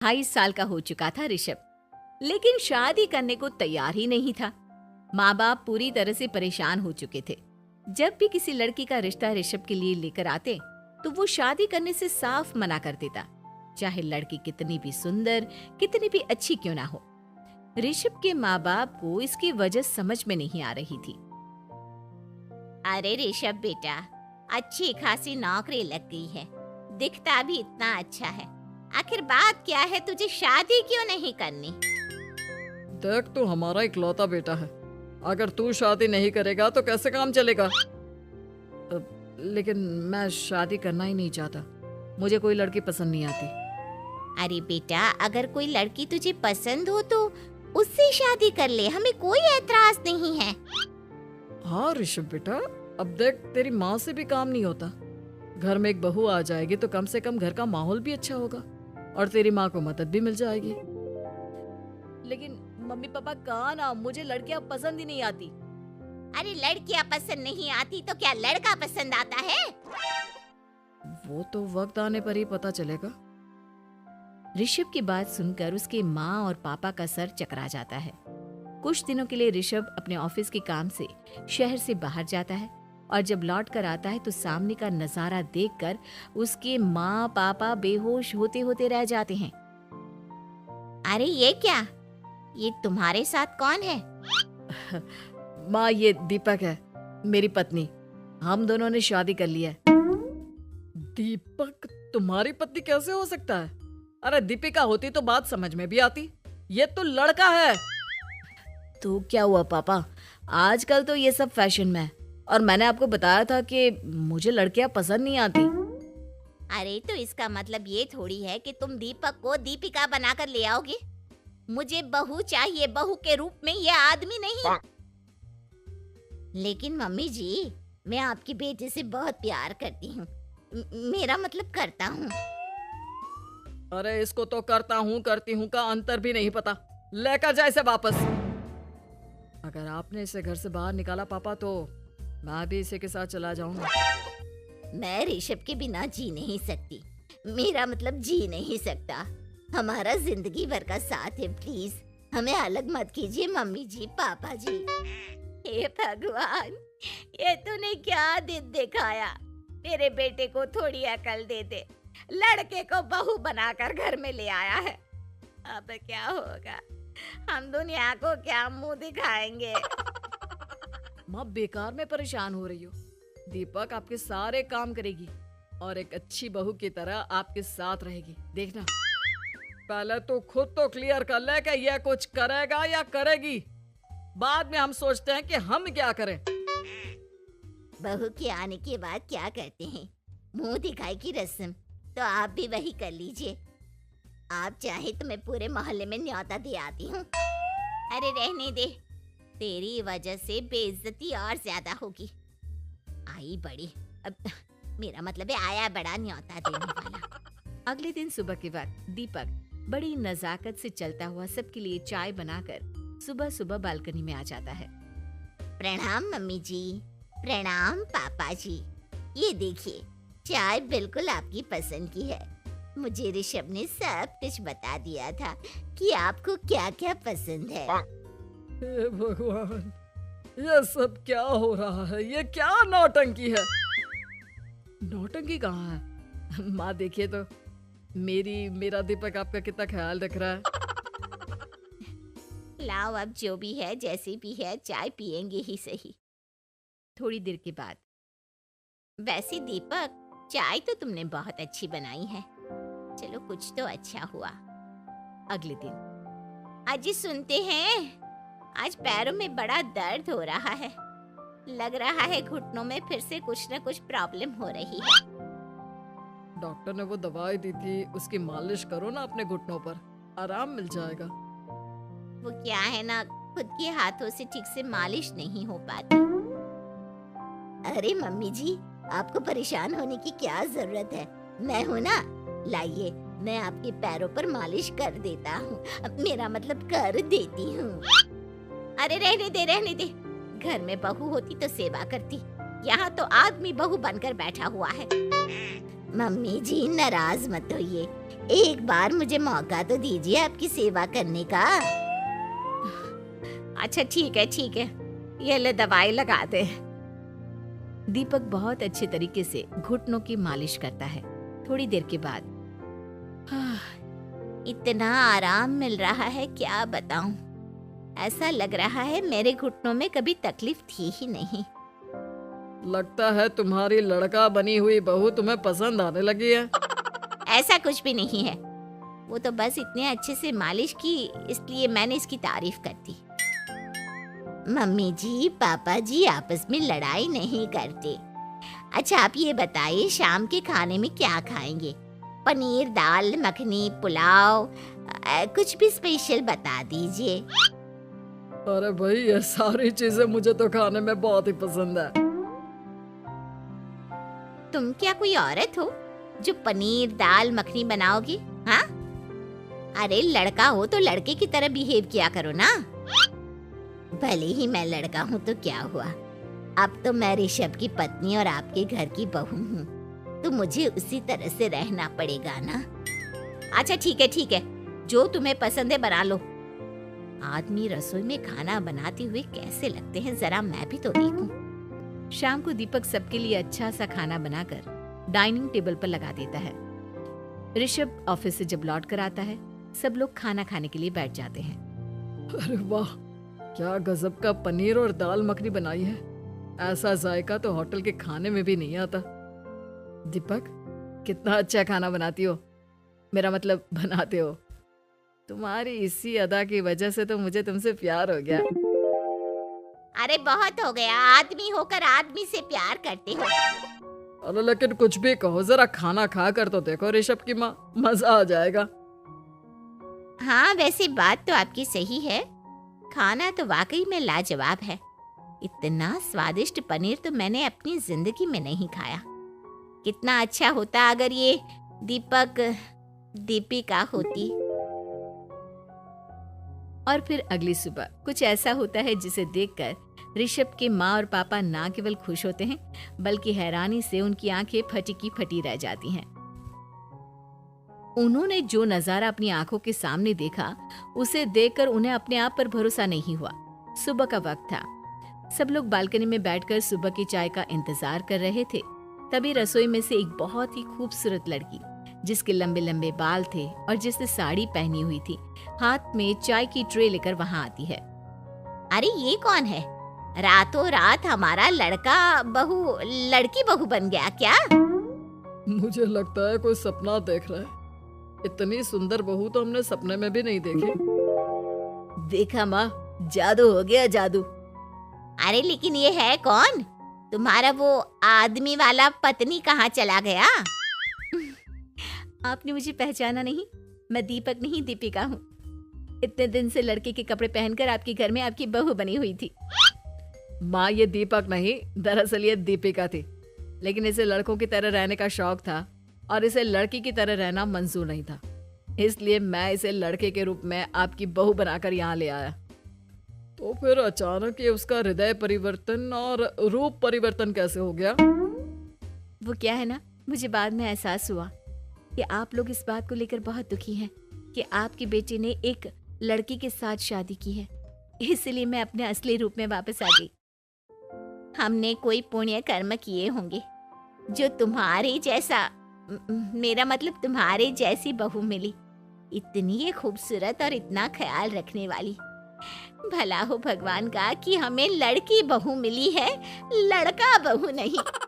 22 साल का हो चुका था ऋषभ, लेकिन शादी करने को तैयार ही नहीं था। माँ बाप पूरी तरह से परेशान हो चुके थे। जब भी किसी लड़की का रिश्ता ऋषभ के लिए लेकर आते तो वो शादी करने से साफ मना कर देता, चाहे लड़की कितनी भी सुंदर, कितनी भी अच्छी क्यों ना हो। ऋषभ के माँ बाप को इसकी वजह समझ में नहीं आ रही थी। अरे ऋषभ बेटा, अच्छी खासी नौकरी लग गई है, दिखता भी इतना अच्छा है, आखिर बात क्या है, तुझे शादी क्यों नहीं करनी? देख, तू हमारा इकलौता बेटा है, अगर तू शादी नहीं करेगा तो कैसे काम चलेगा? लेकिन मैं शादी करना ही नहीं चाहता, मुझे कोई लड़की पसंद नहीं आती। अरे बेटा, अगर कोई लड़की तुझे पसंद हो तो उससे शादी कर ले, हमें कोई ऐतराज नहीं है। हाँ ऋषभ बेटा, अब देख, तेरी माँ से भी काम नहीं होता। घर में एक बहू आ जाएगी तो कम से कम घर का माहौल भी अच्छा होगा और तेरी माँ को मदद भी मिल जाएगी। लेकिन मम्मी पापा कहा ना, मुझे लड़कियां पसंद ही नहीं आती। अरे लड़कियां पसंद नहीं आती तो क्या लड़का पसंद आता है? वो तो वक्त आने पर ही पता चलेगा। ऋषभ की बात सुनकर उसके माँ और पापा का सर चकरा जाता है। कुछ दिनों के लिए ऋषभ अपने ऑफिस के काम से शहर से बाहर जाता है और जब लौट कर आता है तो सामने का नजारा देखकर उसके माँ पापा बेहोश होते होते रह जाते हैं। अरे ये क्या, ये तुम्हारे साथ कौन है? माँ, ये दीपक है, मेरी पत्नी। हम दोनों ने शादी कर लिया है। दीपक तुम्हारी पत्नी कैसे हो सकता है? अरे दीपिका होती तो बात समझ में भी आती, ये तो लड़का है। तो क्या हुआ पापा, आजकल तो ये सब फैशन में है और मैंने आपको बताया था कि मुझे लड़कियां पसंद नहीं आती। अरे तो इसका मतलब ये थोड़ी है कि तुम दीपक को दीपिका बनाकर ले आओगे। मुझे बहू चाहिए, बहू के रूप में, ये आदमी नहीं। लेकिन मम्मी जी, मैं आपके बेटे से बहुत प्यार करती हूँ, मेरा मतलब करता हूँ। अरे इसको तो करता हूँ करती हूँ का अंतर भी नहीं पता, लेकर जाए इसे वापस। अगर आपने इसे घर से बाहर निकाला पापा तो मैं भी इसी के साथ चला जाऊंगा। मैं ऋषभ के बिना जी नहीं सकती, मेरा मतलब जी नहीं सकता। हमारा जिंदगी भर का साथ है, प्लीज हमें अलग मत कीजिए मम्मी जी, पापा जी। हे भगवान, ये तूने क्या दिन दिखाया, मेरे बेटे को थोड़ी अकल दे दे, लड़के को बहू बनाकर घर में ले आया है। अब क्या होगा, हम दुनिया को क्या मुंह दिखाएंगे? माँ, बेकार में परेशान हो रही हो। दीपक आपके सारे काम करेगी और एक अच्छी बहू की तरह आपके साथ रहेगी, देखना। पहले तो खुद तो क्लियर कर ले कि यह कुछ करेगा या करेगी, बाद में हम सोचते हैं कि हम क्या करें। बहू के आने के बाद क्या करते हैं, मुंह दिखाई की रस्म, तो आप भी वही कर लीजिए। आप चाहे तो मैं पूरे मोहल्ले में न्योता दे आती हूँ। अरे रहने दे, तेरी वजह से बेइज्जती और ज्यादा होगी। आई बड़ी, अब मेरा मतलब है आया बड़ा न्योता देने वाला। अगले दिन सुबह के वक्त दीपक बड़ी नजाकत से चलता हुआ सबके लिए चाय बनाकर सुबह सुबह बालकनी में आ जाता है। प्रणाम मम्मी जी, प्रणाम पापा जी। ये देखिए, चाय बिल्कुल आपकी पसंद की है। मुझे ऋषभ ने सब कुछ बता दिया था कि आपको क्या क्या पसंद है। हे भगवान, ये सब क्या हो रहा है? ये क्या नौटंकी है? नौटंकी कहाँ है? माँ देखिए तो, मेरा दीपक आपका कितना ख्याल रख रहा है। लाओ, अब जो भी है, जैसी भी है, चाय पियेंगे ही सही। थोड़ी देर के बाद, वैसे दीपक, चाय तो तुमने बहुत अच्छी बनाई है, चलो कुछ तो अच्छा हुआ। अगले दिन, अजी सुनते हैं, आज पैरों में बड़ा दर्द हो रहा है, लग रहा है घुटनों में फिर से कुछ न कुछ प्रॉब्लम हो रही है। डॉक्टर ने वो दवाई दी थी, उसकी मालिश करो ना अपने घुटनों पर, आराम मिल जाएगा। वो क्या है ना, खुद के हाथों से ठीक से मालिश नहीं हो पाती। अरे मम्मी जी, आपको परेशान होने की क्या जरूरत है, मैं हूँ ना, लाइए मैं आपके पैरों पर मालिश कर देता हूँ, मेरा मतलब कर देती हूँ। अरे रहने दे, घर में बहू होती तो सेवा करती, यहाँ तो आदमी बहू बनकर बैठा हुआ है। मम्मी जी नाराज मत होइए, एक बार मुझे मौका तो दीजिए आपकी सेवा करने का। अच्छा ठीक है, ये ले दवाई लगा दे। दीपक बहुत अच्छे तरीके से घुटनों की मालिश करता है। थोड़ी देर के बाद इतना आराम मिल रहा है क्या बताऊं। ऐसा लग रहा है मेरे घुटनों में कभी तकलीफ थी ही नहीं। लगता है तुम्हारी लड़का बनी हुई बहू तुम्हें पसंद आने लगी है। ऐसा कुछ भी नहीं है, वो तो बस इतने अच्छे से मालिश की इसलिए मैंने इसकी तारीफ कर दी। मम्मी जी पापा जी आपस में लड़ाई नहीं करते। अच्छा आप ये बताइए शाम के खाने में क्या खाएंगे? पनीर दाल मखनी पुलाव कुछ भी स्पेशल बता दीजिए। अरे भाई ये सारी चीजें मुझे तो खाने में बहुत ही पसंद है। तुम क्या कोई औरत हो जो पनीर दाल मखनी बनाओगी? हाँ, अरे लड़का हो तो लड़के की तरह बिहेव किया करो ना। भले ही मैं लड़का हूँ तो क्या हुआ, अब तो मैं ऋषभ की पत्नी और आपके घर की बहू हूँ, तो मुझे उसी तरह से रहना पड़ेगा ना। अच्छा ठीक है, जो तुम्हें पसंद है बना लो। आदमी रसोई में खाना बनाते हुए कैसे लगते हैं जरा मैं भी तो देखूं। शाम को दीपक सबके लिए अच्छा सा खाना बनाकर डाइनिंग टेबल पर लगा देता है। ऋषभ ऑफिस से जब लौट कर आता है, सब लोग खाना खाने के लिए बैठ जाते हैं। अरे वाह, क्या गजब का पनीर और दाल मखनी बनाई है। ऐसा जायका तो होटल के खाने में भी नहीं आता। दीपक, कितना अच्छा खाना बनाती हो, मेरा मतलब बनाते हो। तुम्हारी इसी अदा की वजह से तो मुझे तुमसे प्यार हो गया। अरे बहुत हो गया, आदमी होकर आदमी से प्यार करते हो। अरे लेकिन कुछ भी कहो, जरा खाना खा कर तो देखो ऋषभ की माँ, मजा आ जाएगा। हाँ वैसे बात तो आपकी सही है, खाना तो वाकई में लाजवाब है। इतना स्वादिष्ट पनीर तो मैंने अपनी जिंदगी में नहीं खाया। कितना अच्छा होता अगर ये दीपक दीपिका होती। और फिर अगली सुबह कुछ ऐसा होता है जिसे देखकर ऋषभ के माँ और पापा ना केवल खुश होते हैं बल्कि हैरानी से उनकी आंखें फटी की फटी रह जाती हैं। उन्होंने जो नजारा अपनी आंखों के सामने देखा उसे देखकर उन्हें अपने आप पर भरोसा नहीं हुआ। सुबह का वक्त था, सब लोग बालकनी में बैठकर सुबह की चाय का इंतजार कर रहे थे। तभी रसोई में से एक बहुत ही खूबसूरत लड़की जिसके लंबे लंबे बाल थे और जिसने साड़ी पहनी हुई थी, हाथ में चाय की ट्रे लेकर वहां आती है। अरे ये कौन है? रातों रात हमारा लड़की बहू बन गया क्या? मुझे लगता है कोई सपना देख रहा है। इतनी सुंदर बहू तो हमने सपने में भी नहीं देखी। देखा माँ, जादू हो गया जादू। अरे लेकिन ये है कौन? तुम्हारा वो आदमी वाला पत्नी कहाँ चला गया? आपने मुझे पहचाना नहीं? मैं दीपक नहीं दीपिका हूँ। इतने दिन से लड़के के कपड़े पहनकर आपके घर में आपकी बहू बनी हुई थी। माँ ये दीपक नहीं, दरअसल ये दीपिका थी, लेकिन इसे लड़कों की तरह रहने का शौक था और इसे लड़की की तरह रहना मंजूर नहीं था, इसलिए मैं इसे लड़के के रूप में आपकी बहू बनाकर यहाँ ले आया। तो फिर अचानक ये उसका हृदय परिवर्तन और रूप परिवर्तन कैसे हो गया? वो क्या है ना, मुझे बाद में एहसास हुआ कि आप लोग इस बात को लेकर बहुत दुखी हैं कि आपकी बेटी ने एक लड़की के साथ शादी की है, इसलिए मैं अपने असली रूप में वापस आ गई। हमने कोई पुण्य कर्म किए होंगे जो तुम्हारे जैसा मेरा मतलब तुम्हारे जैसी बहू मिली, इतनी खूबसूरत और इतना ख्याल रखने वाली। भला हो भगवान का कि हमें लड़की बहू मिली है, लड़का बहू नहीं।